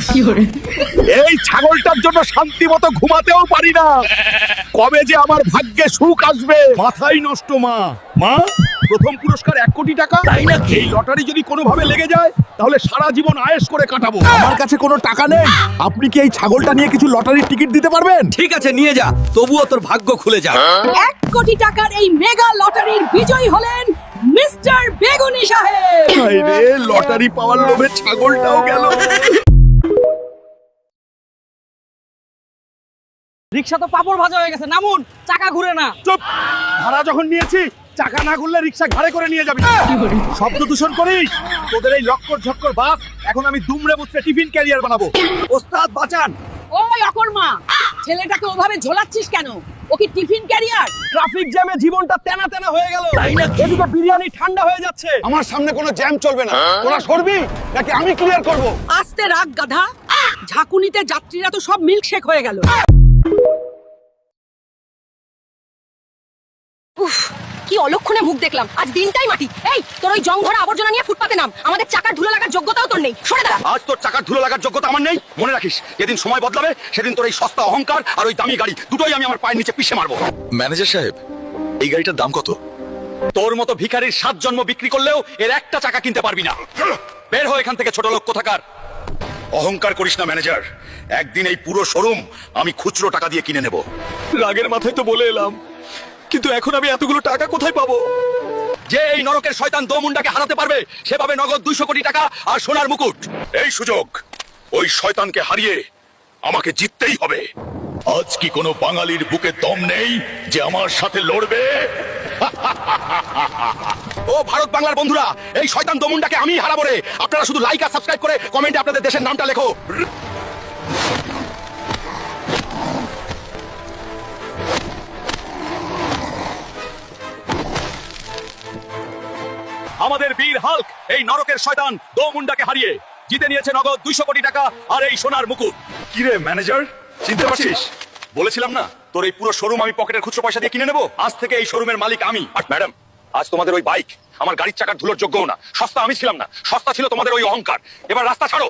এই ছাগলটার জন্য শান্তি মতো ঘুমাতেও পারি না। কবে যে আমার ভাগ্যে সুখ আসবে মাথাই নষ্ট। মা প্রথম পুরস্কার 1 কোটি টাকা। তাই নাকি? এই লটারি যদি কোনোভাবে লেগে যায় তাহলে সারা জীবন আয়েশ করে কাটাবো। আমার কাছে কোনো টাকা নেই, আপনি কি এই ছাগলটা নিয়ে কিছু লটারির টিকিট দিতে পারবেন? ঠিক আছে নিয়ে যা, তবুও তোর ভাগ্য খুলে যা। 1 কোটি টাকার এই মেগা লটারির বিজয়ী হলেন মিস্টার বেগুনি সাহেব। আরে লটারি পাওয়ার লোভে ছাগলটাও গেল। রিকশা তো পাপড় ভাজা হয়ে গেছে, নামুন, চাকা ঘুরে না। চুপ! ভাড়া যখন নিয়েছি চাকা না ঘুরলে রিক্সা ঘাড়ে করে নিয়ে যাবি। শব্দ দূষণ করিস, তোদের এই লক্কর ঝক্কর বাস এখন আমি দুমড়ে মুচড়ে টিফিন ক্যারিয়ার বানাবো। ওস্তাদ বাঁচান। ওই অকর্মা, ছেলেটাকে ওভাবে ঝোলাচ্ছিস কেন? ও কি টিফিন ক্যারিয়ার? ট্রাফিক জ্যামে জীবনটা তেনা তেনা হয়ে গেল। তাই নাকি? এদিকে বিরিয়ানি ঠান্ডা হয়ে যাচ্ছে। আমার সামনে কোনো জ্যাম চলবে না। তোরা সরবি নাকি আমি ক্লিয়ার করব? আস্তে রাগ গাধা, ঝাঁকুনিতে যাত্রীরা তো সব মিল্কশেক হয়ে গেল। উফ, কি অলক্ষণে মুখ দেখলাম, আজ দিনটাই মাটি। এই তোর ওই জংঘরা আবর্জনা নিয়ে ফুটপাতে নাম, আমাদের চাকার ধুলো লাগার যোগ্যতাও তোর নেই, সরে দাঁড়া। আজ তোর চাকার ধুলো লাগার যোগ্যতা আমার নেই, মনে রাখিস যেদিন সময় বদলাবে সেদিন তোর এই সস্তা অহংকার আর ওই দামি গাড়ি দুটোই আমি আমার পায়ের নিচে পিষে মারবো। ম্যানেজার সাহেব, এই গাড়িটার দাম কত? তোর মতো ভিখারির 7 জন্ম বিক্রি করলেও এর একটা চাকা কিনতে পারবি না। বের হো এখান থেকে ছোট লোক কোথাকার। অহংকার করিস না ম্যানেজার, একদিন এই পুরো শোরুম আমি খুচরো টাকা দিয়ে কিনে নেব। রাগের মাথায় তো বলে এলাম, কিন্তু এখন আমি এতগুলো টাকা কোথায় পাবো? যে এই নরকের শয়তান দোমুন্ডাকে হারাতে পারবে সে পাবে নগদ 200 কোটি টাকা আর সোনার মুকুট। এই সুযোগ ওই শয়তানকে হারিয়ে আমাকে জিততেই হবে। আজ কি কোনো বাঙালির বুকে দম নেই যে আমার সাথে লড়বে? ও ভারত বাংলার বন্ধুরা, এই শয়তান দোমুন্ডাকে আমি হারাবো রে। আপনারা শুধু লাইক আর সাবস্ক্রাইব করে কমেন্টে আপনাদের দেশের নামটা লেখো। আমাদের বীর হাল্ক এই নরকের শয়তান দোমুন্ডাকে হারিয়ে জিতে নিয়েছে নগদ 200 কোটি টাকা আর এই সোনার মুকুট। কি রে ম্যানেজার, চিনতে পারছিস? বলেছিলাম না তোর এই পুরো শোরুম আমি পকেটের খুচরো পয়সা দিয়ে কিনে নেবো। আজ থেকে এই শোরুমের মালিক আমি। আর ম্যাডাম, আজ তোমাদের ওই বাইক আমার গাড়ির চাকার ধুলোর যোগ্যও না। সস্তা আমি ছিলাম না, সস্তা ছিল তোমাদের ওই অহংকার। এবার রাস্তা ছাড়ো।